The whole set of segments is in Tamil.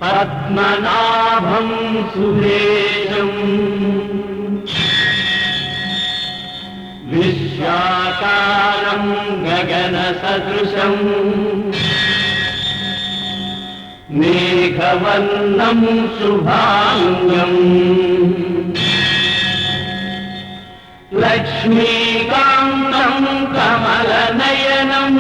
पद्मनाभं सुरेशं विश्वाकारं गगनसदृशं मेघवर्णं शुभांगं लक्ष्मीकान्तं कमलनयनं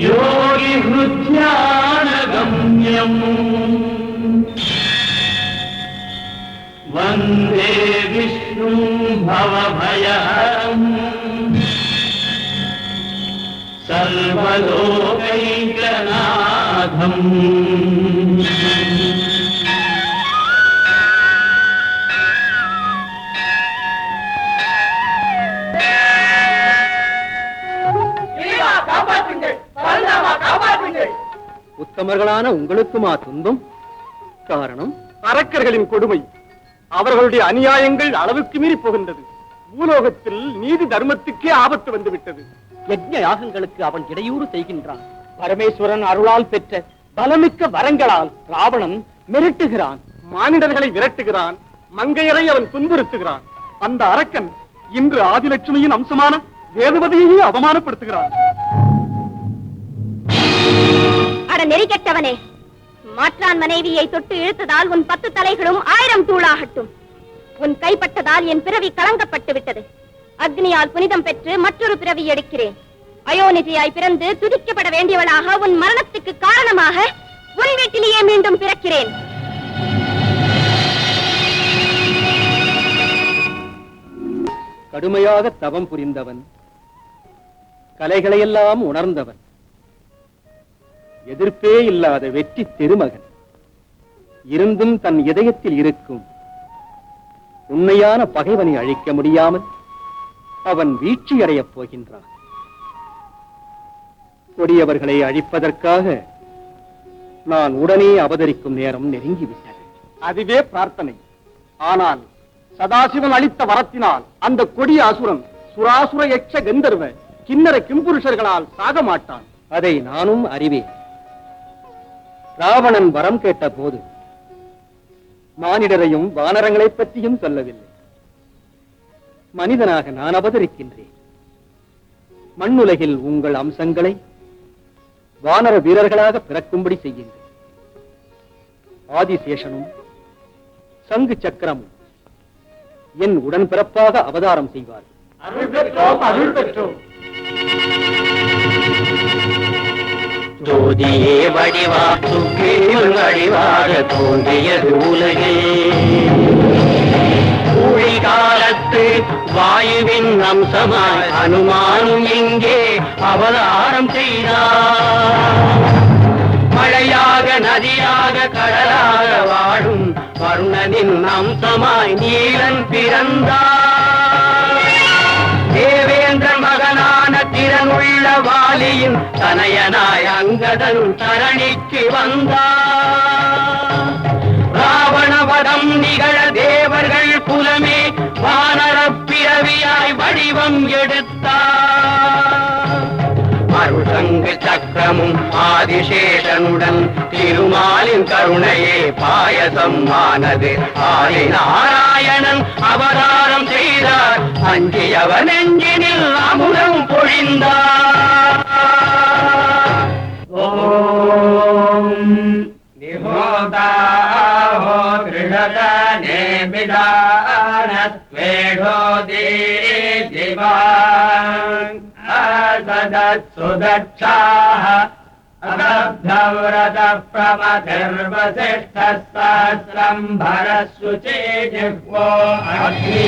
योगिहृद्यानगम्यम् वन्दे विष्णुं भवभयहरम् सर्वलोकैकनाथम्। உத்தமர்களான உங்களுக்குமா துன்பம்? காரணம் அரக்கர்களின் கொடுமை. அவர்களுடைய அநியாயங்கள் அளவுக்கு மீறி போகின்றது. பூலோகத்தில் நீதி தர்மத்துக்கே ஆபத்து வந்துவிட்டது. யஜ்ஞ யாகங்களுக்கு அவன் இடையூறு செய்கின்றான். பரமேஸ்வரன் அருளால் பெற்ற பலமிக்க வரங்களால் ராவணன் மிரட்டுகிறான். மானிடர்களை விரட்டுகிறான். மங்கையரை அவன் துன்புறுத்துகிறான். அந்த அரக்கன் இன்று ஆதிலட்சுமியின் அம்சமான வேதவதியையே அவமானப்படுத்துகிறான். அட நெறிகெட்டவனே, மாற்றான் மனைவியை தொட்டு இழுத்ததால் உன் 10 தலைகளும் 1000 தூளாகட்டும். உன் கைப்பட்டதால் என் பிறவி கலங்கப்பட்டு விட்டது. அக்னியால் புனிதம் பெற்று மற்றொரு பிறவி எடுக்கிறேன். அயோனிஜியாய் பிறந்து துதிக்கப்பட வேண்டியவளாக உன் மரணத்துக்கு காரணமாக உன் வீட்டிலேயே மீண்டும் பிறக்கிறேன். கடுமையாக தவம் புரிந்தவன், கலைகளையெல்லாம் உணர்ந்தவன், எதிர்ப்பே இல்லாத வெற்றி திருமகன், இருந்தும் தன் இதயத்தில் இருக்கும் உண்மையான பகைவனை அழிக்க முடியாமல் அவன் வீழ்ச்சியடையப் போகின்றான். கொடியவர்களை அழிப்பதற்காக நான் உடனே அவதரிக்கும் நேரம் நெருங்கிவிட்டது. அதுவே பிரார்த்தனை. ஆனால் சதாசிவன் அளித்த வரத்தினால் அந்த கொடிய அசுரன் சுராசுர யட்ச கந்தர்வ கிண்ணற கிம்புருஷர்களால் சாக மாட்டான். அதை நானும் அறிவேன். ராவணன் வரம் கேட்ட போது மானிடரையும் வானரங்களை பற்றியும் சொல்லவில்லை. மனிதனாக நான் அவதரிக்கின்றேன். மண்ணுலகில் உங்கள் அம்சங்களை வானர வீரர்களாக பிறக்கும்படி செய்யுங்கள். ஆதிசேஷனும் சங்கு சக்கரமும் என் உடன்பிறப்பாக அவதாரம் செய்வார்கள். அருள் பெற்றோம், அருள் பெற்றோம். ஜோதியே வடிவா சுக்கேவன் வடிவாக தோன்றியது உலகில். ஊழி காலத்து வாயுவின் அம்சமாய் அனுமானும் இங்கே அவதாரம் செய்தார். மழையாக நதியாக கடலாக வாழும் வருணனின் அம்சமாய் நீலன் பிறந்தார். தேவேந்திர மகனான திறனுள்ள வாலியின் தனையனாய் அங்கதன் தரணிக்கு வந்தார். ராவணவதம் நிகழ தேவர்கள் குலமே வானர பிறவியாய் வடிவம் எடுத்தார். மறுசங்கு சக்கரமும் ஆதிசேஷனுடன் திருமாலின் கருணையே பாயசம் ஆனது. ஆதி நாராயணன் அவதாரம் செய்தார். அஞ்சியவன் நெஞ்சினில் அமுதம் பொழிந்தார். ஓம் நிகோதாஹோ திருடதனே விதானத்வேடோ தேவான் அசதத்சுதட்சாஹ அகப்தவ்ரத பிரமதிர்வசிஷ்டः சஹஸ்ரம் பரசுச்சே ஜிஹ்வோ அக்னி.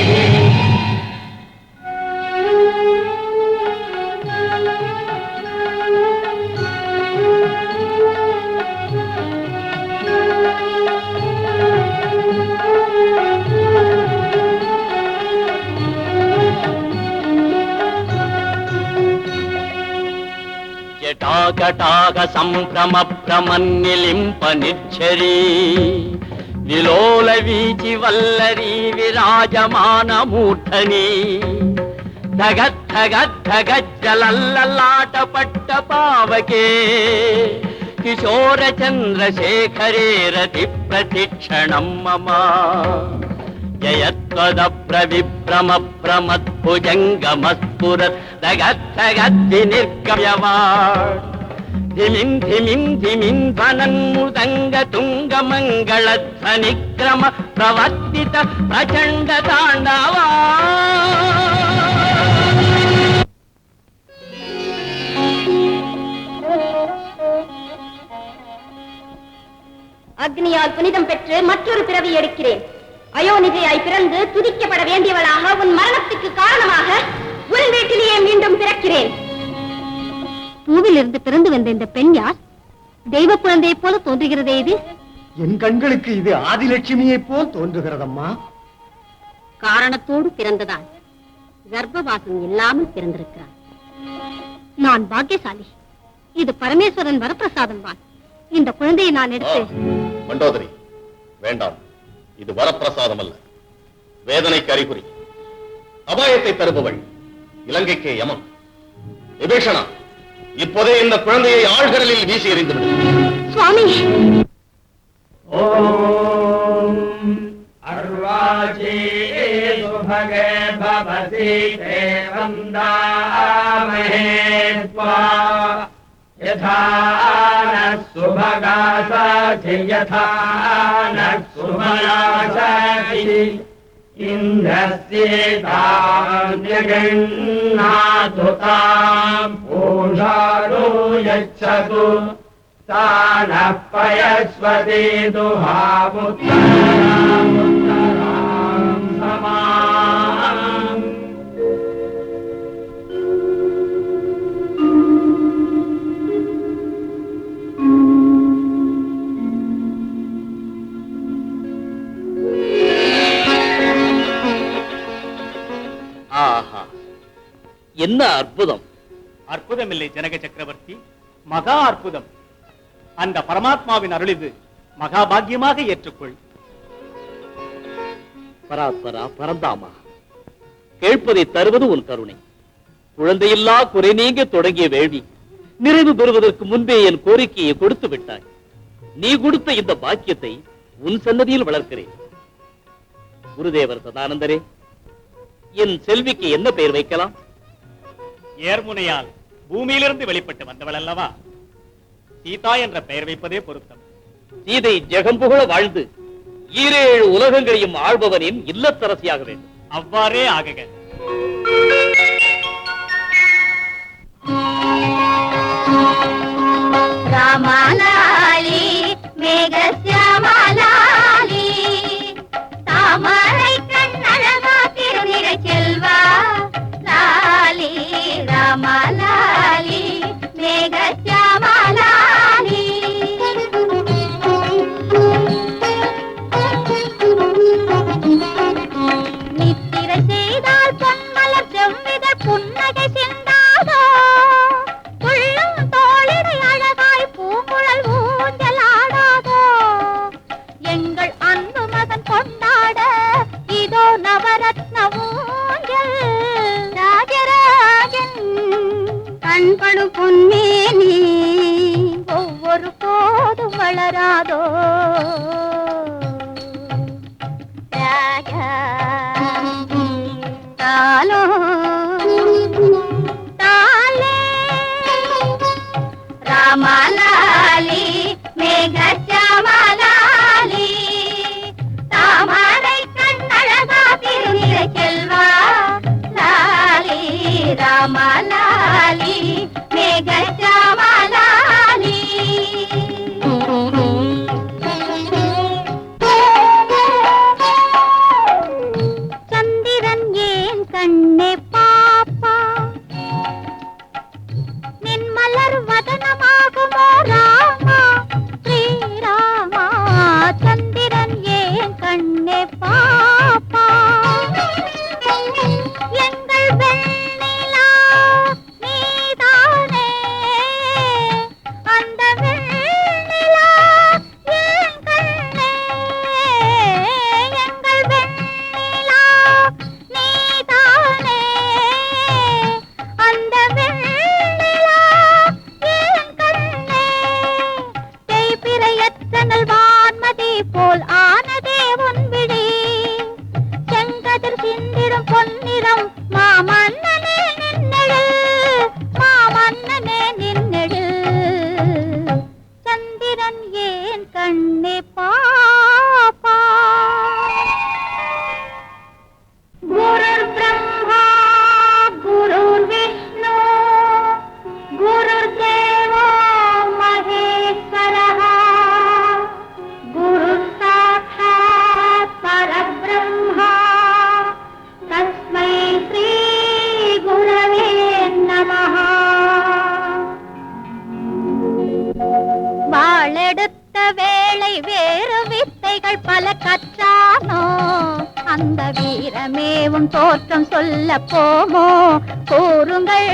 జటాకటాక సంభ్రమ ప్రమన్నిలింప నిచ్చరీ విలోల వీచి వల్లరీ విరాజమాన మూర్ధని ధగద్ధగద్ధగజ్జలల్లలాట పట్ట పావకే किशोर चन्द्रशेखरे रति प्रतिक्षणं मम ययत्वदप्रविभ्रम प्रमत्भुजङ्गमस्फुरत् दगद्धगद्विनिर्गम्यवान् धिमिन् धिमिन् धिमिन् ध्वनन्मुदङ्गतुङ्गमङ्गलध्वनिक्रम प्रवर्तित प्रचण्ड ताण्डवा அக்னியால் புனிதம் பெற்று மற்றொரு பிறவி எடுக்கிறேன். அயோனிகையாய் பிறந்து துதிக்கப்பட வேண்டியவளாக உன் மரணத்துக்கு காரணமாக உன் வீட்டிலேயே மீண்டும் பிறக்கிறேன். பூவிலிருந்து பிறந்து வந்த இந்த பெண் யார்? தெய்வ குழந்தையை போல தோன்றுகிறதே இது. என் கண்களுக்கு இது ஆதிலட்சுமியை போல் தோன்றுகிறதம்மா. காரணத்தோடு பிறந்ததால் கர்ப்பவாசம் இல்லாமல் பிறந்திருக்கிறான். நான் பாக்கியசாலி. இது பரமேஸ்வரன் வரப்பிரசாதம் தான். இந்த குழந்தையை நான் எடுத்து மண்டோதரி, வேண்டாம். இது வரப்பிரசாதம் அல்ல, வேதனைக்கு அறிகுறி. அபாயத்தை தருபவள் இலங்கைக்கே யமன். விபீஷணா, இப்போதே இந்த குழந்தையை ஆழ்கடலில் வீசி எறிந்துவிடு. சுவாமி, ஓம் அர்வாஜே சுபகே பவதி தேவந்தாமஹே ஸ்வா யதா நः சுபகாசாதி யதா நः சுபயாசாதி இந்திரஸ்யேதாம் யகன்னாது தாம் பூஷாரோ யச்சது தானः பயஸ்வதே துஹாமுத்தராம் சமாம். ஆஹா, என்ன அற்புதம்! அற்புதம் இல்லை ஜனக சக்கரவர்த்தி, மகா அற்புதம். அந்த பரமாத்மாவின் அருளிது மகாபாகியமாக ஏற்றுக்கொள். பராத்பரா, பரந்தாமா, கேட்பதை தருவது உன் கருணை. குழந்தையில்லா குறை நீங்க தொடங்கிய வேள்வி நிறைவு பெறுவதற்கு முன்பே என் கோரிக்கையை கொடுத்து விட்டாய். நீ கொடுத்த இந்த பாக்கியத்தை உன் சன்னதியில் வளர்க்கிறேன். குருதேவர் சதானந்தரே, என் செல்விக்கு என்ன பெயர் வைக்கலாம்? ஏர்முனையால் பூமியிலிருந்து வெளிப்பட்டு வந்தவள் அல்லவா, சீதா என்ற பெயர் வைப்பதே பொருத்தம். சீதை ஜெகம்புகழ வாழ்ந்து ஈரேழு உலகங்களையும் ஆள்பவனின் இல்லத்தரசியாக வேண்டும். அவ்வாறே ஆகுக. ராமலாலி மேகஸ்யாமலாலி தாமரை கண்ணழகா திருநிற செல்வா லாலி ராமலாலி மேகஸ்யாமலாலி நித்திர செய்தால் பொன்மலர் செவ்வித புன்னகை சிந்தாதோ உள்ளும் தோளிடை அழகாய் பூங்குழல் ஊஞ்சலாடாதோ எங்கள் அன்பு மகன் கொண்டாட இதோ நவரத்ன ஊஞ்சல் ராஜராஜன் கண்படு பொன்னேனி ஒவ்வொரு போதும் வளராதோ ராஜா தாலோ தாலே ராமலாலி மேகஸ்யாமலாலி தாமரை கண்ணழகா திருநிற செல்வா லாலி ராமலாலி மேகஸ்யாமலாலி சந்திரன் ஏன் கண்ணே பாப்பா நின் மலர் வதனமாகுமோ ராமா வாளெடுத்த வேளை வேறு வித்தைகள் பல கற்றானோ அந்த வீரமேவும் தோற்றம் சொல்ல போமோ கூறுங்கள்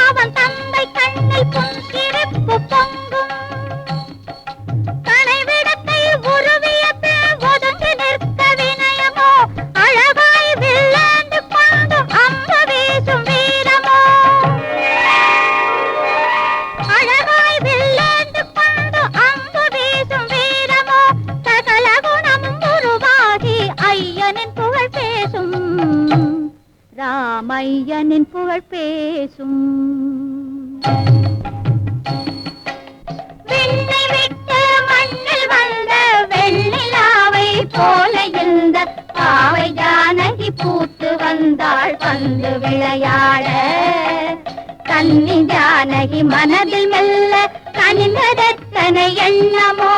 அவன் தந்தை கண்ணில் புன்சிரிப்பு பொங்கும் கனைவிடத்தை உருவியது ஒதுங்கி நிற்க வினயமோ அழகாய் வில்லாண்டு கொண்டு அம்பு வீசும் வீரமோ அழகாய் வில்லாண்டு கொண்டு அம்பு வீசும் வீரமோ சகல குணமும் உருவாகி ஐயனின் புகழ் பேசும் ராமையனின் புகழ் பேசும் விண்ணை விட்டு மண்ணில் வந்த வெண்ணிலாவை போல இந்த பாவை ஜானகி பூத்து வந்தாள் வந்து விளையாட கன்னி ஜானகி மனதில் மெல்ல கனிந்ததெத்தனை எண்ணமோ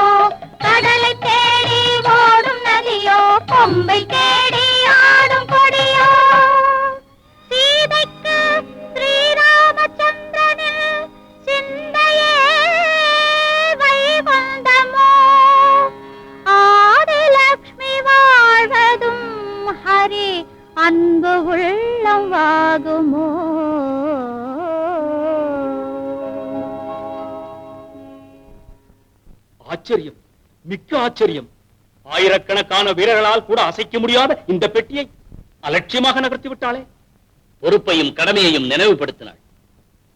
கடலை தேடி ஓடும் நதியோ கொம்பை தேடி ஆடும் கொடியோ சீதைக்கு ஸ்ரீராமச்சந்திரனில் சிந்தையே வைகுந்தமோ ஆதிலக்ஷ்மி வாழ்வதும் ஹரி அன்பு உள்ளம் வாகுமோ ஆச்சரியம், மிக்க ஆச்சரியம். ஆயிரக்கணக்கான வீரர்களால் கூட அசைக்க முடியாத இந்த பெட்டியை அலட்சியமாக நகர்த்தி விட்டாளே. பொறுப்பையும் கடமையையும் நினைவுபடுத்தினாள்.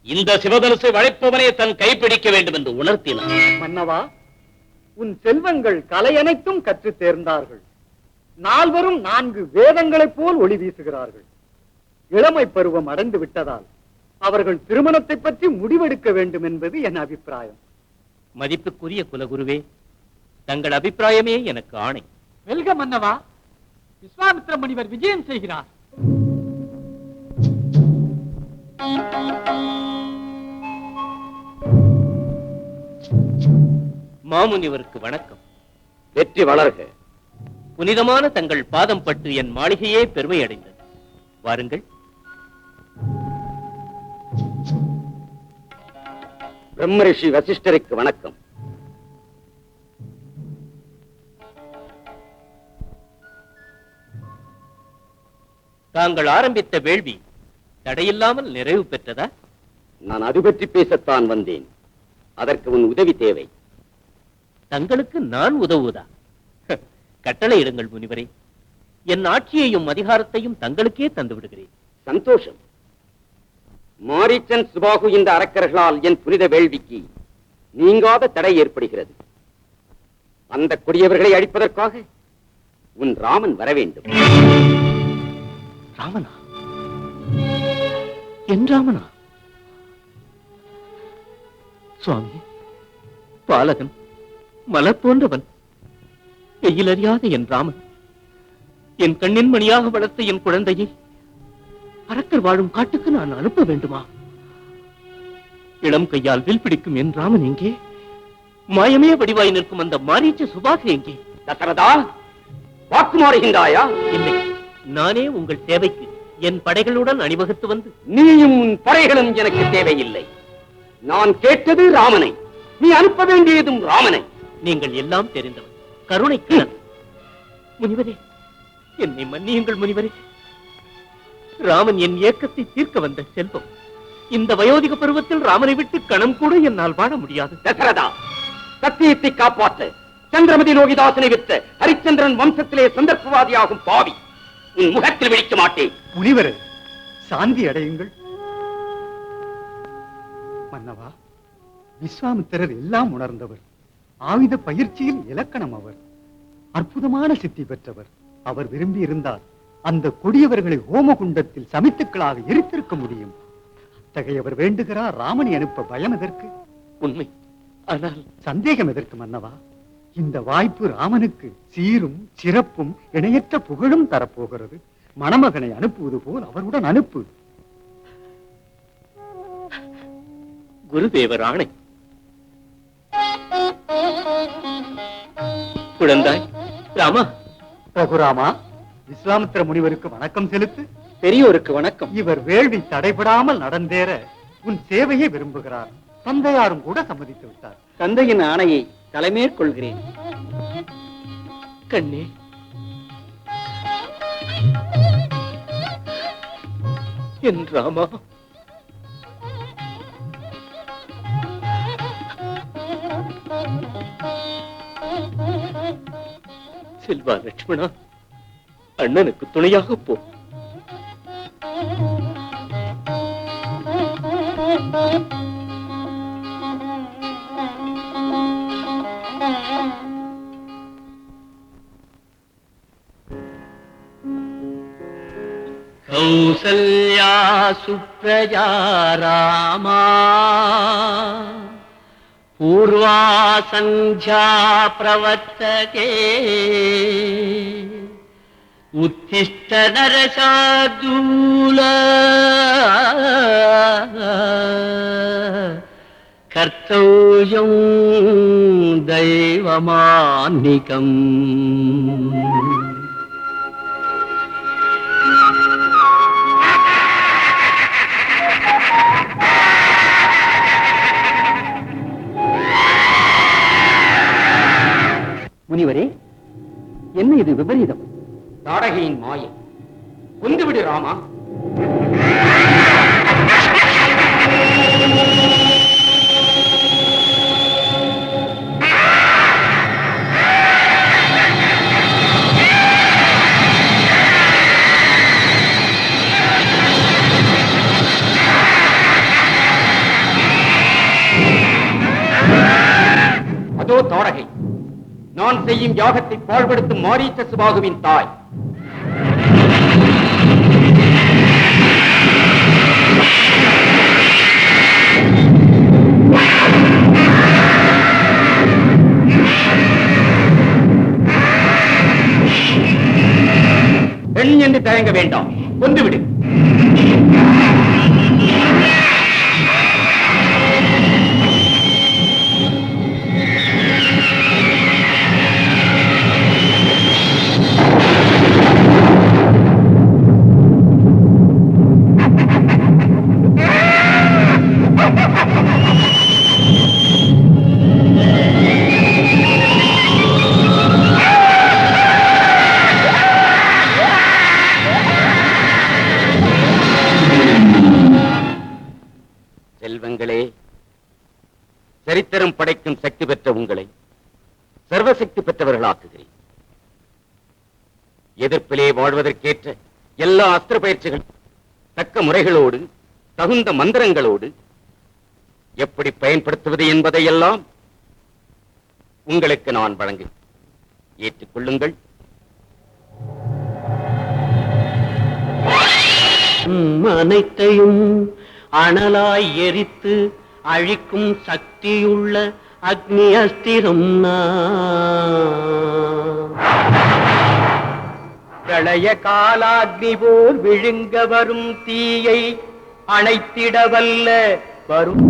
இந்த சிவதனுசை வளைப்பவனே தன் கைப்பிடிக்க வேண்டும் என்று உணர்த்தினார். மன்னவா, உன் செல்வங்கள் கலை அனைத்தும் கற்று தேர்ந்தார்கள். நால்வரும் 4 வேதங்களைப் போல் ஒளி வீசுகிறார்கள். இளமை பருவம் அடைந்து விட்டதால் அவர்கள் திருமணத்தை பற்றி முடிவெடுக்க வேண்டும் என்பது என் அபிப்பிராயம். மதிப்புக்குரிய குலகுருவே, தங்கள் அபிப்பிராயமே எனக்கு ஆணை. வெல்க மன்னவா, விஸ்வாமித்திர முனிவர் விஜயம் செய்கிறார். மாமுனிவருக்கு வணக்கம். வெற்றி வளர்க. புனிதமான தங்கள் பாதம் பட்டு என் மாளிகையே பெருமை அடைந்தது. வாருங்கள். பிரம்மரிஷி வசிஷ்டருக்கு வணக்கம். தாங்கள் ஆரம்பித்த வேள்வி தடையில்லாமல் நிறைவு பெற்றதா? நான் அது பற்றி பேசத்தான் வந்தேன். அதற்கு உன் உதவி தேவை. தங்களுக்கு நான் உதவுவதா? கட்டளை இடுங்கள் முனிவரே. என் ஆட்சியையும் அதிகாரத்தையும் தங்களுக்கே தந்து விடுகிறேன். சந்தோஷம். மாரீச்சன் சுபாகு இந்த அரக்கர்களால் என் புனித வேள்விக்கு நீங்காத தடை ஏற்படுகிறது. அந்த கொடியவர்களை அழிப்பதற்காக உன் ராமன் வர வேண்டும். ராமனா? என் ராமனா? சுவாமி, பாலகன், மலர் போன்றவன், வெயிலறியாத என் ராமன், என் கண்ணின் மணியாக வளர்த்த என் குழந்தையை அரக்கர் வாழும் காட்டுக்கு நான் அனுப்ப வேண்டுமா? இளம் கையால் வில் பிடிக்கும் என் ராமன் எங்கே? மாயமே வடிவாய் நிற்கும் அந்த மாரீச்ச சுபாகு எங்கே? தசரதா, வாக்கு மாறுகின்றாயா? இல்லை, நானே உங்கள் தேவைக்கு என் படைகளுடன் அணிவகுத்து வந்து. நீயும் உன் படைகளும் எனக்கு தேவையில்லை. நான் கேட்டது ராமனை. நீ அனுப்ப வேண்டியதும் ராமனை. நீங்கள் எல்லாம் தெரிந்தவர், கருணை கிழன். முனிவரே, என்னை மன்னியுங்கள் முனிவரே. ராமன் என் ஏக்கத்தை தீர்க்க வந்த செல்வம். இந்த வயோதிக பருவத்தில் ராமனை விட்டு கணம் கூட என்னால் வாழ முடியாது. தசரதா, சத்தியத்தை காப்பாற்ற சந்திரமதி லோகிதாசனை விற்ற ஹரிச்சந்திரன் வம்சத்திலே சந்தர்ப்பவாதியாகும் பாவி உன் முகத்தில் விழிக்க மாட்டேன். முனிவரே, சாந்தி அடையுங்கள். மன்னவா, விஸ்வாமித்திரர் எல்லாம் உணர்ந்தவர். ஆயுத பயிற்சியில் இலக்கணம் அவர். அற்புதமான சித்தி பெற்றவர். அவர் விரும்பி இருந்தால் அந்த கொடியவர்களை ஹோமகுண்டத்தில் சமித்துக்களாக எரித்திருக்க முடியும். அத்தகையவர் வேண்டுகிறார் ராமனை அனுப்ப பயம் எதற்கு? உண்மை. ஆனால் சந்தேகம் எதற்கு மன்னவா? இந்த வாய்ப்பு ராமனுக்கு சீரும் சிறப்பும் இணையற்ற புகழும் தரப்போகிறது. மணமகனை அனுப்புவது போல் அவருடன் அனுப்பு. குருதேவர் ஆணை. குழந்தாய் ராமா. ரகுராமா, விஸ்வாமித்திர முனிவருக்கு வணக்கம் செலுத்து. பெரியோருக்கு வணக்கம். இவர் வேள்வி தடைபடாமல் நடந்தேற உன் சேவையை விரும்புகிறார். தந்தையாரும் கூட சம்மதித்து விட்டார். தந்தையின் ஆணையை தலைமேற்கொள்கிறேன். கண்ணே, என் ராமா, செல்வா லட்சுமணா, அண்ணனுக்கு துணையாக போ. கௌசல்யா சுப்ரஜா ராமா பூர்வா சந்தியா பிரவர்த்தகே உத்திஷ்ட நரசார்தூல கர்த்தவ்யம் தெய்வமான்னிகம். முனிவரே, என்ன இது விபரீதம்? தாடகையின் மாயை. கொன்றுவிடு ராமா. அதோ தாடகை, நான் செய்யும் யாகத்தை பாழ்படுத்தும் மாரீச்ச சுபாகுவின் தாய். பெண் என்று தயங்க வேண்டாம், கொன்றுவிடு. செல்வங்களே, சரித்திரம் படைக்கும் சக்தி பெற்ற உங்களை சர்வசக்தி பெற்றவர்களாக்குகிறேன். எதிர்ப்பிலே வாழ்வதற்கேற்ற எல்லா அஸ்திர பயிற்சிகள் தக்க முறைகளோடு தகுந்த மந்திரங்களோடு எப்படி பயன்படுத்துவது என்பதையெல்லாம் உங்களுக்கு நான் வழங்கு. ஏற்றுக்கொள்ளுங்கள். அனைத்தையும் அனலாய் எரித்து அழிக்கும் சக்தியுள்ள அக்னி அஸ்திரம். பிரளய காலாக்னி போல் விழுங்க வரும் தீயை அணைத்திடவல்ல வரும்.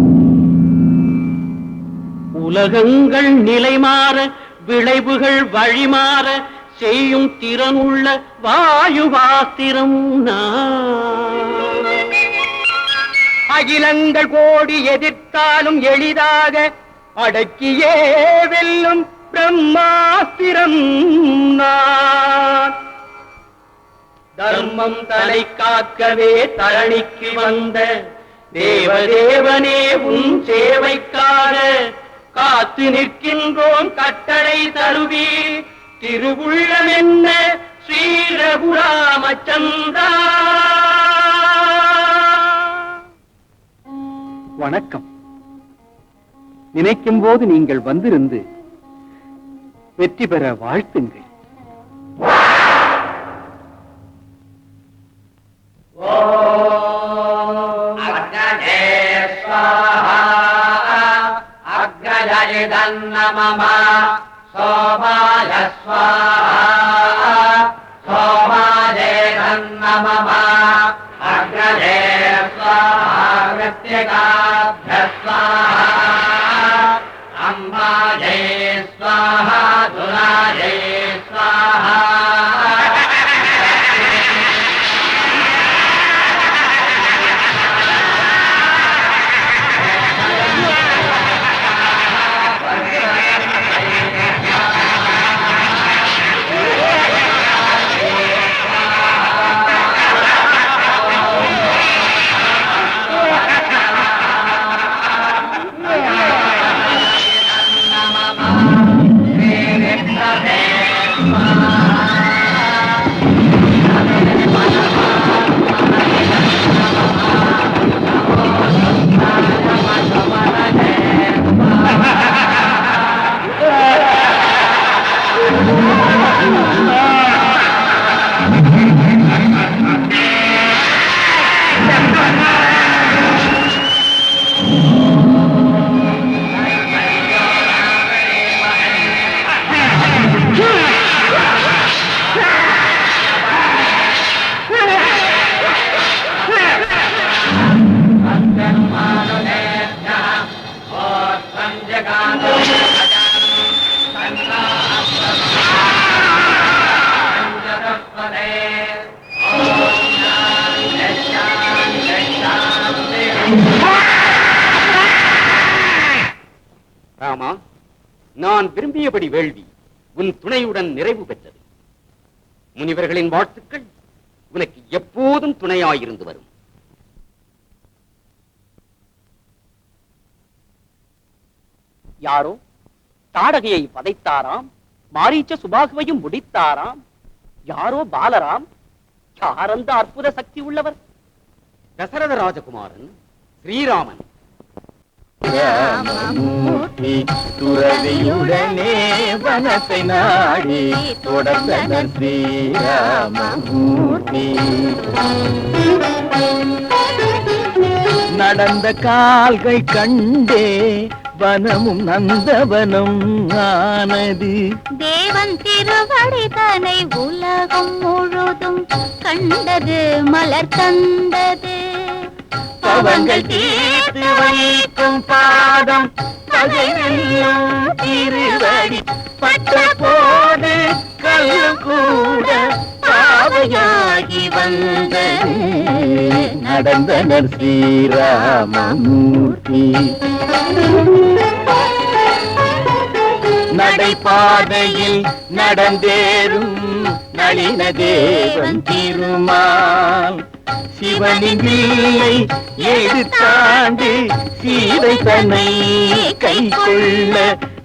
உலகங்கள் நிலைமாற விளைவுகள் வழிமாற செய்யும் திறனுள்ள வாயுவாஸ்திரம். அகிலங்கள் கோடி எதிர்த்தாலும் எளிதாக அடக்கியே வெல்லும் பிரம்மாஸ்திரம். தர்மம் தலை காக்கவே தரணிக்கு வந்த தேவதேவனே, உன் சேவைக்காக காத்து நிற்கின்றோம். கட்டளை தருவி திருவுள்ளம் என்ன ஸ்ரீ ரகுராமச்சந்திரா. வணக்கம். நினைக்கும் போது நீங்கள் வந்திருந்து வெற்றி பெற வாழ்த்துங்கள். சோமாய ஸ்வாஹா சோமாயே தன்னமம அக்ரஜே ஸ்வாஹா வ்ருத்யகாப்ய ஸ்வாஹா அம்மாயே ஸ்வாஹா துராயே ஸ்வாஹா. ராமா, நான் விரும்பியபடி வேள்வி உன் துணையுடன் நிறைவு பெற்றது. முனிவர்களின் வாழ்த்துக்கள் உனக்கு எப்போதும் துணையாயிருந்து வரும். யாரோ தாடகையை பதைத்தாராம், மாரீச்ச சுபாகுவையும் முடித்தாராம். யாரோ பாலராம். யார் அந்த அற்புத சக்தி உள்ளவர்? தசரத ராஜகுமாரன் ஸ்ரீராமன். ராமமூர்த்தி துறவியுடனே வனத்தை நாடி தொடர்ந்தனர் ஸ்ரீராமமூர்த்தி. நடந்த கால்கள் கண்டே வனமும் நந்தவனம் ஆனது. தேவன் திருவடி தனை உலகம் முழுதும் கண்டது, மலர் தந்தது. பவங்கள் தீர்த்து வைக்கும் பாதம் பகைவெல்லும் திருவடி பட்ட போது கல்லும் கூட பாவையாகி வந்தது. நடந்தனர் ஸ்ரீராமமூர்த்தி. நடைபாதையில் நடந்தேறும் நளின தேவன் திருமால். சிவனின் வில்லை எடுத்தாண்டு சீதை தன்னை கை கொள்ள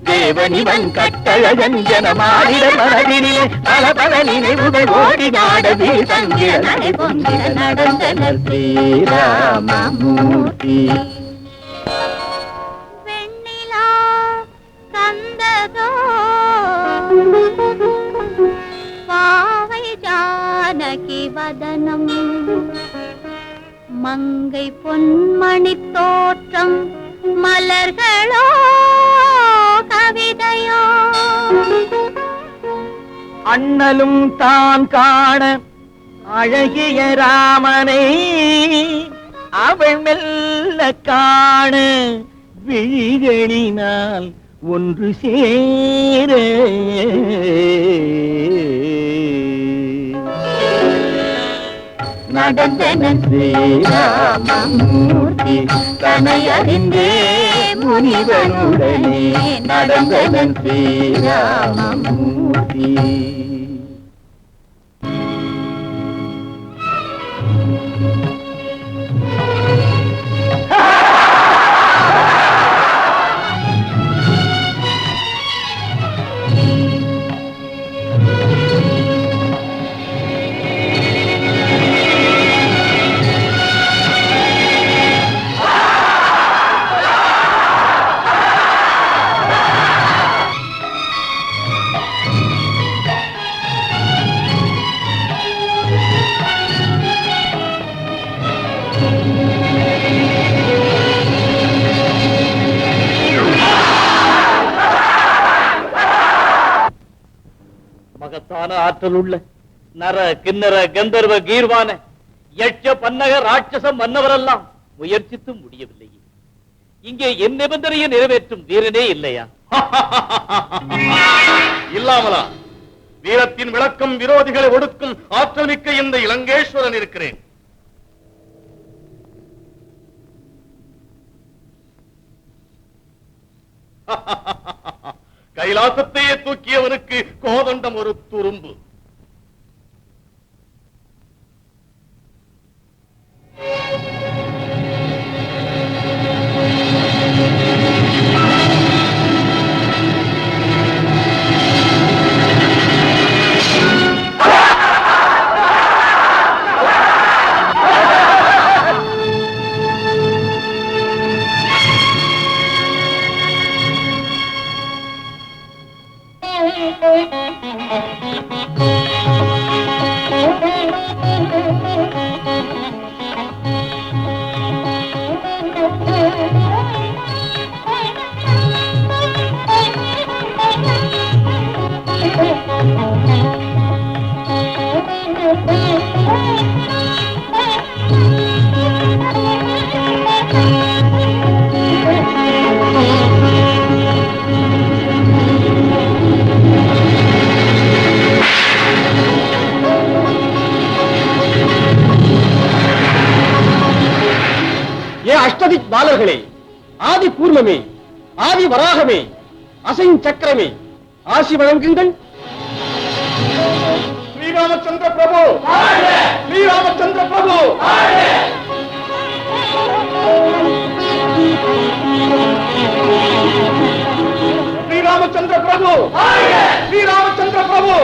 தேவனிவன் கட்டழகன் ஜனமாடிட மனதிலே பல பல நினைவுகள் ஓடி நாடவே தங்கிட நடை பொங்கிட நடந்தனர் ஸ்ரீராமமூர்த்தி. வெண்ணிலா தந்ததோ பாவை ஜானகி வதனம். மங்கை பொன்மணி தோற்றம் மலர்களோ கவிதையோ. அண்ணலும் தான் காண அழகிய ராமனை அவள் மெல்ல காண விழிகளினால் ஒன்று சேர. நடந்தனர் ஸ்ரீராமமூர்த்தி தனை அறிந்தே முனிவனுடனே. நடந்தனர் ஸ்ரீராமமூர்த்தி. மகத்தான ஆற்றல் உள்ள நர கிண்ணற கந்தர்வ கீர்வான யட்ச பன்னக ராட்சச மன்னவரெல்லாம் முயற்சித்தும் முடியவில்லையே. இங்கே என் நிபந்தனையை நிறைவேற்றும் வீரனே இல்லையா? இல்லாமலா? வீரத்தின் விளக்கம் விரோதிகளை ஒடுக்கும் ஆற்றல் மிக்க இந்த இலங்கேஸ்வரன் இருக்கிறேன். கைலாசத்தையே தூக்கியவனுக்கு கோதண்டம் ஒரு துரும்பு. Thank you. தெய்வமே, ஆதி வராகமே, அசைன் சக்கரமே, ஆசி வழங்குங்கள். ஸ்ரீராமச்சந்திர பிரபு, ஸ்ரீராமச்சந்திர பிரபு. ஸ்ரீராமச்சந்திர பிரபு, ஸ்ரீராமச்சந்திர பிரபு.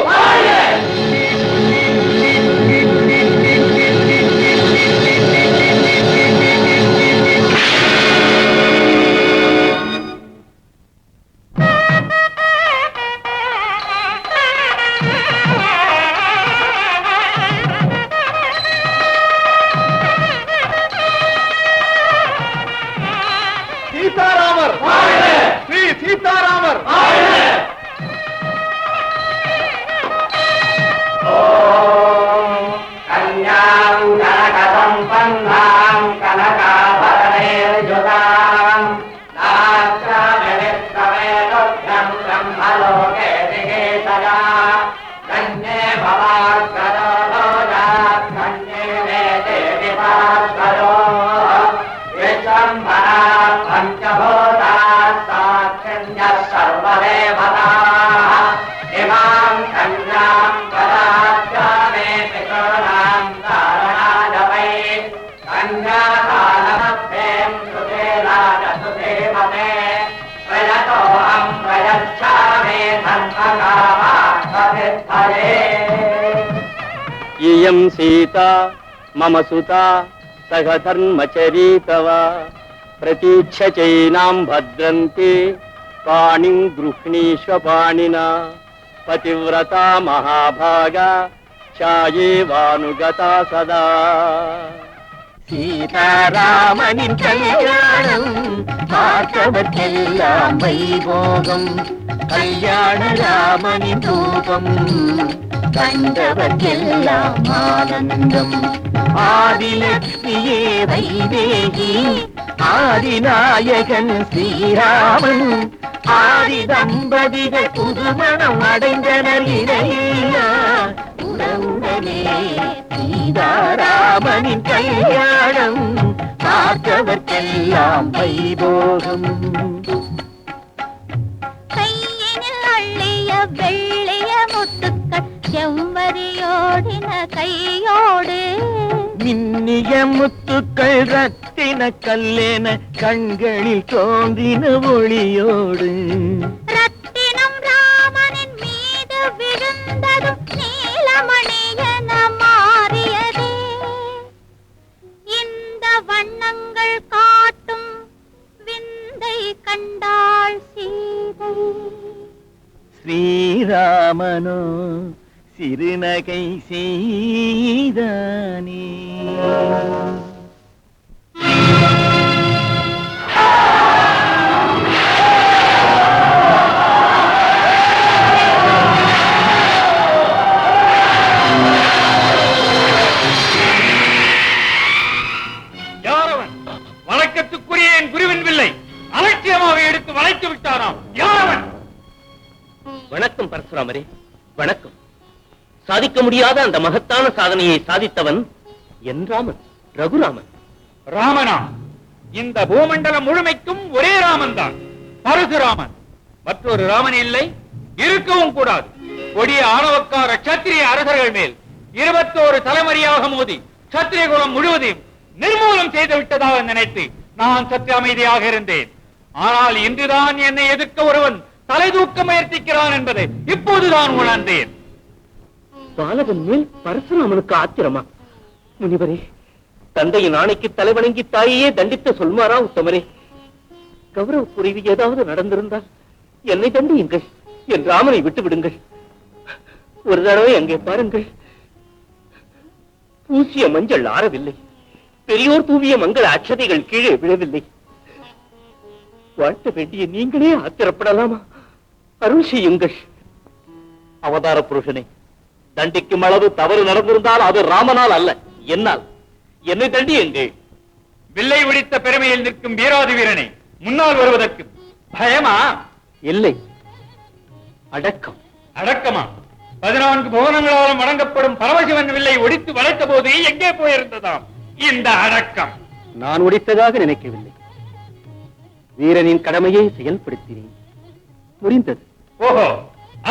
சீதாராமர், ஸ்ரீ சீதாராமர். கன்யாம் கனகசம்பன்னாம் கனகாபரணேர்ஜுதாம் நாச்சாமித்ரமேதோத்யம் பிரம்மலோகே திகேதயா கன்யே பவாத்கரோ லோஜாத் கன்யே வேதே விபாஸ்வரோ விஸ்வம்பரா பஞ்சபூதாத் சாட்சிண்யः சர்வதேவதாः இமாம் கன்யாம் பராத்யாமே பிதॄணாம் தாரணாய வை கன்யாதானமப்யேம் சுதேராஜசுதேவதே பிரயதோஹம் பிரயச்சாமி தர்மகாமார்த்தசித்தயே. இயம் சீதா மம சுதா சக தர்மச்சரீதவா பிரதீட்சைனாம் பத்ரந்தி பாணிம் गृह्णीष्व பாணினா பதிவ்ரதா மகாபாகா சாயேவானுகதா சதா. சீதாராமனின் கல்யாணம் பார்த்தவர்க்கெல்லாம் வைபோகம், கல்யாண ராமனின் ரூபம் கண்டவர்க்கெல்லாம் ஆனந்தம். ஆதிலட்சுமியே வைதேகி, ஆதிநாயகன் ஸ்ரீராமன், ஆதி தம்பதிகள் புதுமணம் அடைந்தனர் இடையில்லா உறவுடனே. சீதாராமனின் கல்யாணம் பார்த்தவர்க்கெல்லாம் வைபோகம். கையினில் அள்ளிய வெள்ளிய முத்துக்கள் செவ்வரியோடின கையோடு, மின்னிய முத்துக்கள் ரத்தின கல்லேன கண்களில் தோன்றின ஒளியோடு. ரத்தினம் ராமனின் மீது விழுந்ததும் நீலமணியென மாறியதே. இந்த வண்ணங்கள் காட்டும் விந்தை கண்டாள் சீதை. ஸ்ரீராமனோ சிறுநகை செய்தானே. யாரவன்? வணக்கத்துக்குரிய என் குருவின் வில்லை அலட்சியமாக எடுத்து வளைத்து விட்டாராம். யாரவன்? வணக்கம் பரசுராமரே, வணக்கம். சாதிக்க முடியாத அந்த மகத்தான சாதனையை சாதித்தவன் என் ராமன், ரகுராமன். ராமனா? இந்த பூமண்டலம் முழுமைக்கும் ஒரே ராமன் தான், பரசுராமன். மற்றொரு ராமன் இல்லை, இருக்கவும் கூடாது. கொடிய ஆணவக்கார சத்திரிய அரசர்கள் மேல் 21 தலைமுறையாக மோதி சத்திரிய குலம் முழுவதையும் நிர்மூலம் செய்து விட்டதாக நினைத்து நான் சற்று அமைதியாக இருந்தேன். ஆனால் இன்றுதான் என்னை எதிர்க்க ஒருவன் தலை தூக்க முயற்சிக்கிறான் என்பதை இப்போதுதான் உணர்ந்தேன். பாலகன் மேல் பரசுராமனுக்கு ஆத்திரமா? முனிவரே, தந்தையின் ஆணைக்கு தலைவணங்கி தாயையே தண்டித்த சொல்மாரா உத்தமரே? கௌரவ குறைவு ஏதாவது நடந்திருந்தால் என்னை தண்டியுங்கள், என் ராமனை விட்டு விடுங்கள். ஒரு தடவை அங்கே பாருங்கள், பூசிய மஞ்சள் ஆறவில்லை, பெரியோர் தூவிய மங்கள அட்சதைகள் கீழே விழவில்லை. வாழ்த்த வேண்டிய நீங்களே ஆத்திரப்படலாமா? அருள் செய்யுங்கள். அவதார புருஷனே, தண்டிக்கும் அளவு தவறு நடந்திருந்தால் அது ராமனால் அல்ல, என்னால். என்னை தண்டியுங்கள். வில்லை ஒடித்த பெருமையில் நிற்கும் வீராதி வீரனை முன்னால் வருவதற்கு பயமா? இல்லை, அடக்கம். அடக்கமா? 14 புவனங்களாலும் வணங்கப்படும் பரமசிவன் வில்லை ஒடித்து வளைத்த போது எங்கே போயிருந்ததாம் இந்த அடக்கம்? நான் ஒடித்ததாக நினைக்கவில்லை. வீரனின் கடமையை செயல்படுத்தினேன். முடிந்தது. ஓஹோ,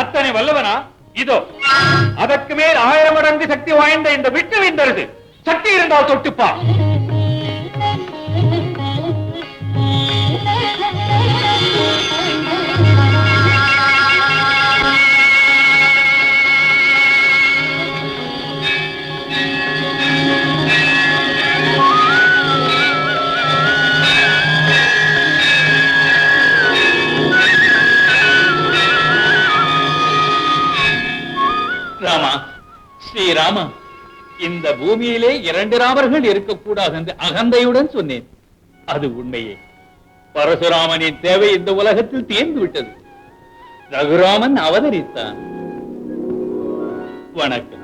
அத்தனை வல்லவனா? இதோ அதற்கு மேல் 1000 மடங்கு சக்தி வாய்ந்த இந்த விட்டு வீந்தருது. சக்தி இருந்தால் தொட்டுப்பா. ராமா, ஸ்ரீராமா, இந்த பூமியிலே 2 ராமர்கள் இருக்கக்கூடாது என்று அகந்தையுடன் சொன்னேன். அது உண்மையே. பரசுராமனின் தேவை இந்த உலகத்தில் தீர்ந்து விட்டது. ரகுராமன் அவதரித்தான். வணக்கம்.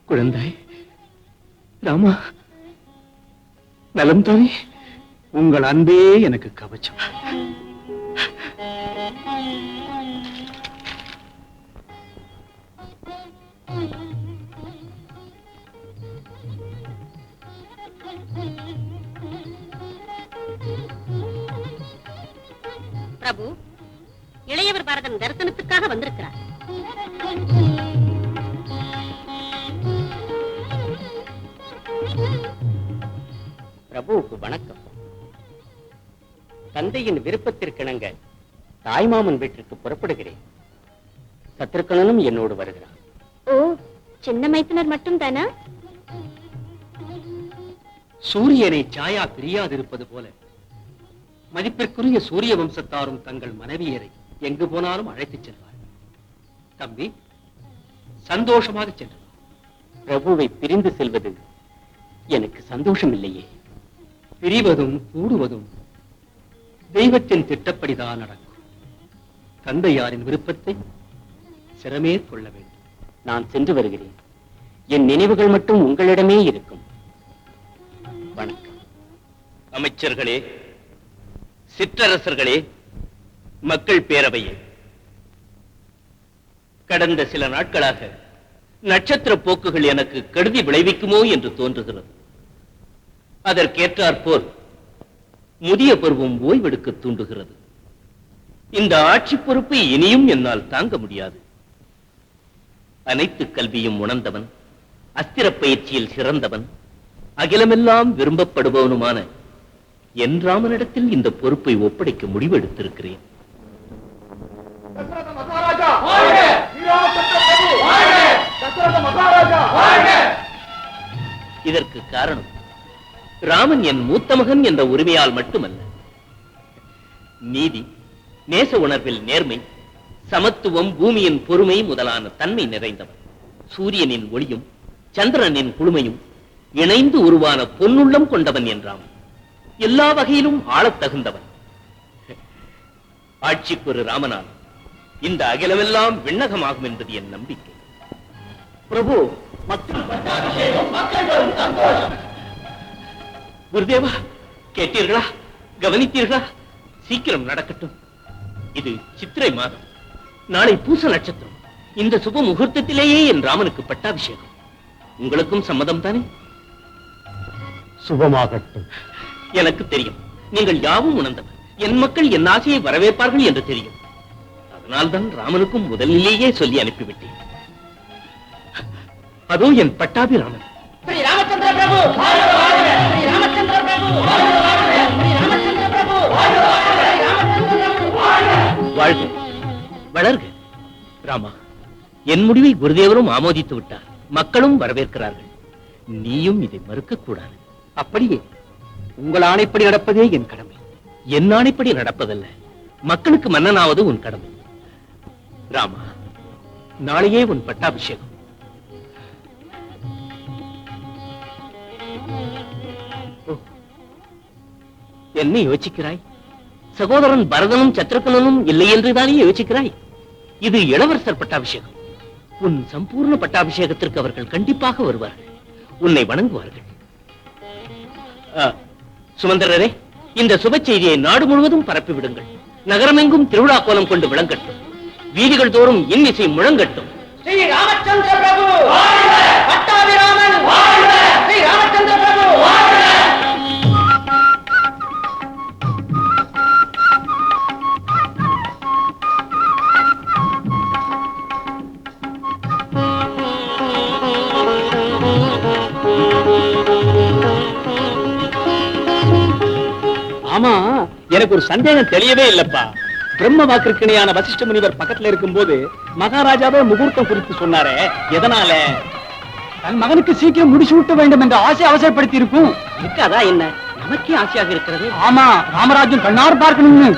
குழந்தாய், ராமா, நலம் தானே? உங்கள் அன்பே எனக்கு கவச்சம். பிரபு, இளையவர் பாரதம் தரிசனத்துக்காக வந்திருக்கிறார். பிரபுவுக்கு வணக்கம். தந்தையின் விருப்பத்திற்கிணங்க தாய்மாமன் வீட்டிற்கு புறப்படுகிறேன். சத்ருக்கணனும் என்னோடு வருகிறான். ஓ, சின்ன மைத்துனர் மட்டும் தானா? சூரியனை சாயா பிரியாதிருப்பது போல மதிப்பிற்குரிய சூரிய வம்சத்தாரும் தங்கள் மனைவியரை எங்கு போனாலும் அழைத்துச் செல்வார். தம்பி, சந்தோஷமாக சென்று. பிரபுவை பிரிந்து செல்வது எனக்கு சந்தோஷம் இல்லையே. பிரிவதும் கூடுவதும் தெய்வத்தின் திட்டப்படிதான் நடக்கும். தந்தையாரின் விருப்பத்தை சிரமேற்கொள்ள வேண்டும். நான் சென்று வருகிறேன். என் நினைவுகள் மட்டும் உங்களிடமே இருக்கும். வணக்கம். அமைச்சர்களே, சிற்றரசர்களே, மக்கள் பேரவையே, கடந்த சில நாட்களாக நட்சத்திர போக்குகள் எனக்கு கெடுதி விளைவிக்குமோ என்று தோன்றுகிறது. அதற்கேற்றாற்போல் முதிய பருவம் ஓய்வெடுக்க தூண்டுகிறது. இந்த ஆட்சி பொறுப்பை இனியும் என்னால் தாங்க முடியாது. அனைத்து கல்வியும் உணர்ந்தவன், அஸ்திர பயிற்சியில் சிறந்தவன், அகிலமெல்லாம் விரும்பப்படுபவனுமான என் ராமனிடத்தில் இந்த பொறுப்பை ஒப்படைக்க முடிவெடுத்திருக்கிறேன். இதற்கு காரணம் ராமன் என் மூத்த மகன் என்ற உரிமையால் மட்டுமல்ல. நீதி, நேச உணர்வில் நேர்மை, சமத்துவம், பூமியின் பொறுமை முதலான தன்மை நிறைந்தவன். சூரியனின் ஒளியும் சந்திரனின் குளுமையும் இணைந்து உருவான பொன்னுள்ளம் கொண்டவன் என்றான். எல்லா வகையிலும் ஆளத் தகுந்தவன். ஆட்சிக்கு ஒரு ராமனால் இந்த அகிலமெல்லாம் விண்ணகமாகும் என்பது என் நம்பிக்கை. பிரபு, குருதேவா, கேட்டீர்களா? கவனித்தீர்களா? சீக்கிரம் நடக்கட்டும். இது சித்திரை மாதம். நாளை பூச நட்சத்திரம். இந்த சுப முகூர்த்தத்திலேயே என் ராமனுக்கு பட்டாபிஷேகம். உங்களுக்கும் சம்மதம் தானே? சுபமாகட்டும். எனக்கு தெரியும், நீங்கள் யாவும் உணர்ந்தவர். என் மக்கள் என் ஆசையை வரவேற்பார்கள் என்று தெரியும். அதனால்தான் ராமனுக்கும் முதலிலேயே சொல்லி அனுப்பிவிட்டேன். அதோ என் பட்டாபிராமன். ஸ்ரீ ராமச்சந்திர பிரபு, ஸ்ரீ ராமச்சந்திர பிரபு, ஸ்ரீ ராமச்சந்திர பிரபு, வாழ்க, வளர்க. ராமா, என் முடிவை குருதேவரும் ஆமோதித்து விட்டார். மக்களும் வரவேற்கிறார்கள். நீயும் இதை மறுக்க கூடாது. அப்படியே உங்கள் ஆணைப்படி நடப்பதே என் கடமை. என் ஆணைப்படி நடப்பதல்ல, மக்களுக்கு மன்னனாவது உன் கடமை. ராமா, நாளையே உன் பட்டாபிஷேகம். என்ன யோசிக்கிறாய்? சகோதரன் பரதனும் சத்ருகனும் இல்லை என்றுதானே யோசிக்கிறாய்? இது இளவரசர் பட்டாபிஷேகம். உன் சம்பூர்ண பட்டாபிஷேகத்திற்கு அவர்கள் கண்டிப்பாக வருவார்கள். உன்னை வணங்குவார்கள். சுமந்திரரே, இந்த சுப செய்தியை நாடு முழுவதும் பரப்பி விடுங்கள். நகரமெங்கும் திருவிழா கோலம் கொண்டு விளங்கட்டும். வீதிகள் தோறும் இன்னிசை முழங்கட்டும். ஸ்ரீ ராமச்சந்திர பிரபு பட்டாபிராமன் ஸ்ரீ ராமச்சந்திர பிரபு ஆமா, எனக்கு ஒரு சந்தேகம் தெரியவே இல்லப்பா. பிரம்ம வாக்கிற்கிணையான வசிஷ்ட முனிவர் பக்கத்துல இருக்கும்போது மகாராஜாவே முகூர்த்தம் குறித்து சொன்னாரே, எதனால? தன் மகனுக்கு சீக்கிரம் முடிச்சு விட்ட வேண்டும் என்ற ஆசை அவசரப்படுத்தி இருக்கும். இருக்காதா என்ன? நமக்கே ஆசையாக இருக்கிறது. ஆமா, ராமராஜன் கண்ணார் பார்க்கணும்னு.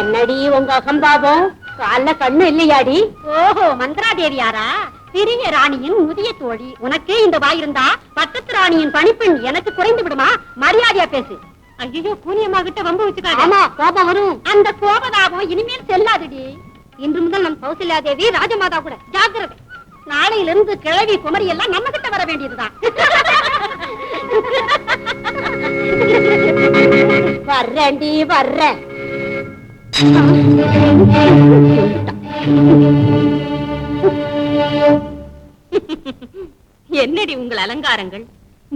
என்னடி உங்க அகம்பாவம்? கால கண்ணு இல்லையாடி? ஓஹோ, மந்திராதேவியாரா? சிறிய ராணியின் முதிய தோழி. உனக்கே இந்த வாயிருந்தா பட்டத்து ராணியின் பணிப்பெண் எனக்கு குறைந்து விடுமா? மரியாதையா பேசு. ஐயோ, பூனியம்மா கிட்ட வம்பு வச்சுக்காத. ஆமா, கோபம் வரும். அந்த கோபதாபம் இனிமேல் செல்லாதுடி. இன்று முதல் நம் கௌசல்யாதேவி ராஜமாதா கூட ஜாக்கிரதை. நாளையிலிருந்து கிழவி குமரி எல்லாம் நம்ம கிட்ட வர வேண்டியதுதான். வர்றேன்டி, வர்றேன். என்னடி உங்கள் அலங்காரங்கள்?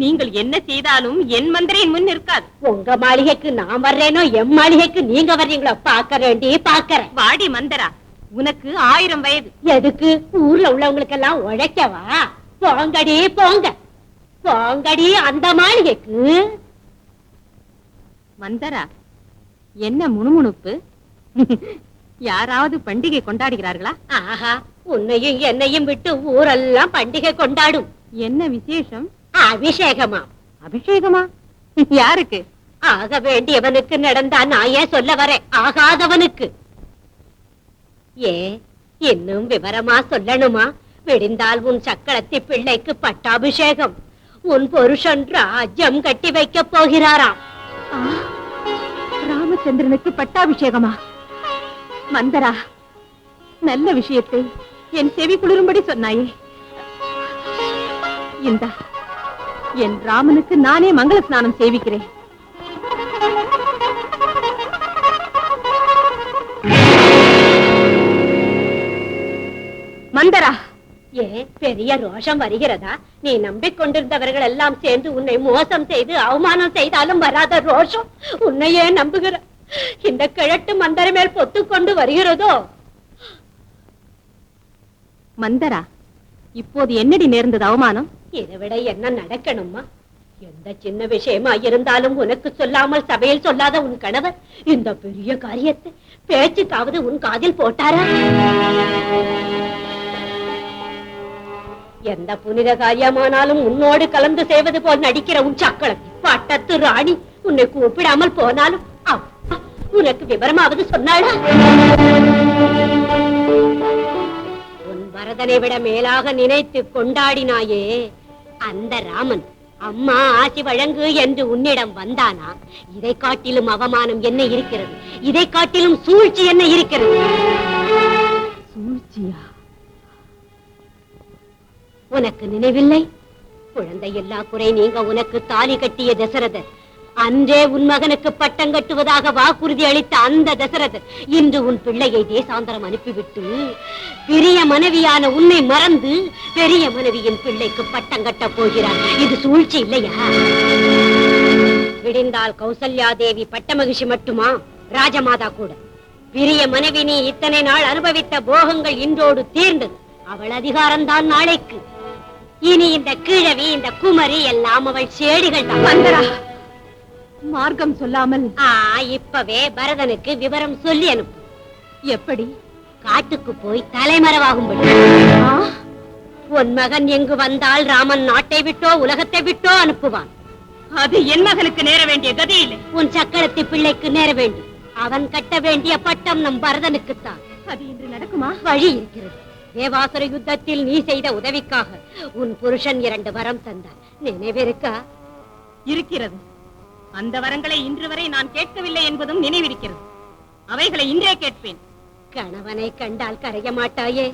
நீங்கள் என்ன செய்தாலும் என் மந்திரியின் முன் இருக்காது. உங்க மாளிகைக்கு நான் வர்றேனோ என் மாளிகைக்கு நீங்க வர்றீங்களோ பாக்கறேன்டி, பாக்கறேன். வாடி மந்தரா, உனக்கு 1000 வயது. எதுக்கு? ஊர்ல உள்ளவங்களுக்கு எல்லாம் உழைக்கவா? போங்கடி, போங்க போங்கடி அந்த மாளிகைக்கு. மந்தரா, என்ன முணுமுணுப்பு? யாராவது பண்டிகை கொண்டாடுகிறார்களா? ஆஹா, உன்னையும் என்னையும் விட்டு ஊரெல்லாம் பண்டிகை கொண்டாடும். என்ன விசேஷம்? அபிஷேகமா? அபிஷேகமா? யாருக்கு? ஆக வேண்டியவனுக்கு நடந்தா நான் ஏன் சொல்ல வரேன், ஆகாதவனுக்கு. ஏ, இன்னும் விவரமா சொல்லணுமா? விடிந்தால் உன் சக்களத்தி பிள்ளைக்கு பட்டாபிஷேகம். உன் புருஷன் ராஜ்யம் கட்டி வைக்க போகிறாராம். ராமச்சந்திரனுக்கு பட்டாபிஷேகமா? மந்தரா, நல்ல விஷயத்தை என் செவி குளிரும்படி சொன்னாயே. இந்தா, என் ராமனுக்கு நானே மங்கள ஸ்நானம் செய்விக்கிறேன். மந்தரா, ஏ, பெரிய ரோஷம் வருகிறதா? நீ நம்பிக்கொண்டிருந்தவர்கள் எல்லாம் சேர்ந்து உன்னை மோசம் செய்து அவமானம் செய்தாலும் வராத ரோஷம் உன்னையே நம்புகிற இந்த கிழட்டு மந்தர மேல் பொத்து கொண்டு வருகிறதோ? மந்தரா, இப்போது என்னடி நேர்ந்தது அவமானம்? இதை விட என்ன நடக்கணுமா? எந்த சின்ன விஷயமா இருந்தாலும் உனக்கு சொல்லாமல் சபையில் சொல்லாத உன் கணவர் இந்த பெரிய காரியத்தை பேச்சுக்காவது உன் காதில் போட்டாரா? எந்த புனித காரியமானாலும் உன்னோடு கலந்து செய்வது போல் நடிக்கிற உன் சக்களத்தி பட்டத்து ராணி உன்னை கூப்பிடாமல் போனாலும் உனக்கு விவரமாவது சொன்னாளா? உன் பரதனை விட மேலாக நினைத்து கொண்டாடினாயே அந்த ராமன் அம்மா ஆசி வழங்கு என்று உன்னிடம் வந்தானா? இதை காட்டிலும் அவமானம் என்ன இருக்கிறது? இதை காட்டிலும் சூழ்ச்சி என்ன இருக்கிறது? சூழ்ச்சியா? உனக்கு நினைவில்லை? குழந்தை எல்லா குறை நீங்க உனக்கு தாலி கட்டிய தசரதர், அன்றே உன் மகனுக்கு பட்டம் கட்டுவதாக வாக்குறுதி அளித்த அந்த தசரதர் இன்று உன் பிள்ளையை தேசாந்தரம் அனுப்பிவிட்டு பெரிய மனைவியான உன்னை மறந்து பெரிய மனைவியின் பிள்ளைக்கு பட்டம் கட்ட போகிறார். இது சூழ்ச்சி இல்லையா? விடிந்தால் கௌசல்யா தேவி பட்ட மகிழ்ச்சி மட்டுமா? ராஜமாதா கூட. பெரிய மனைவி நீ இத்தனை நாள் அனுபவித்த போகங்கள் இன்றோடு தீர்ந்தது. அவள் அதிகாரம்தான் நாளைக்கு. இனி இந்த கிழவி இந்த குமரி எல்லாம் அவள் சேடிகள் தான். மந்தரா, மார்க்கம் சொல்லாமல் இப்பவே பரதனுக்கு விவரம் சொல்லி அனுப்பு. எப்படி? காட்டுக்கு போய் தலைமறைவாகும்படி. உன் மகன் எங்கு வந்தால் ராமன் நாட்டை விட்டோ உலகத்தை விட்டோ அனுப்புவான். அது என் மகனுக்கு நேர வேண்டிய கதி இல்லை. உன் சக்கரத்தி பிள்ளைக்கு நேர வேண்டும். அவன் கட்ட வேண்டிய பட்டம் நம் பரதனுக்குத்தான். அது இன்று நடக்குமா? வழி இருக்கிறது. தேவாசுர யுத்தத்தில் நீ செய்த உதவிக்காக உன் புருஷன் 2 வரம் தந்தார். நினைவிருக்கா? இருக்கிறது. அந்த வரங்களை இன்று வரை நான் கேட்கவில்லை என்பதும் நினைவிருக்கிறது. அவைகளை இன்றே கேட்பேன். கணவனை கண்டால் கரைய மாட்டாயே?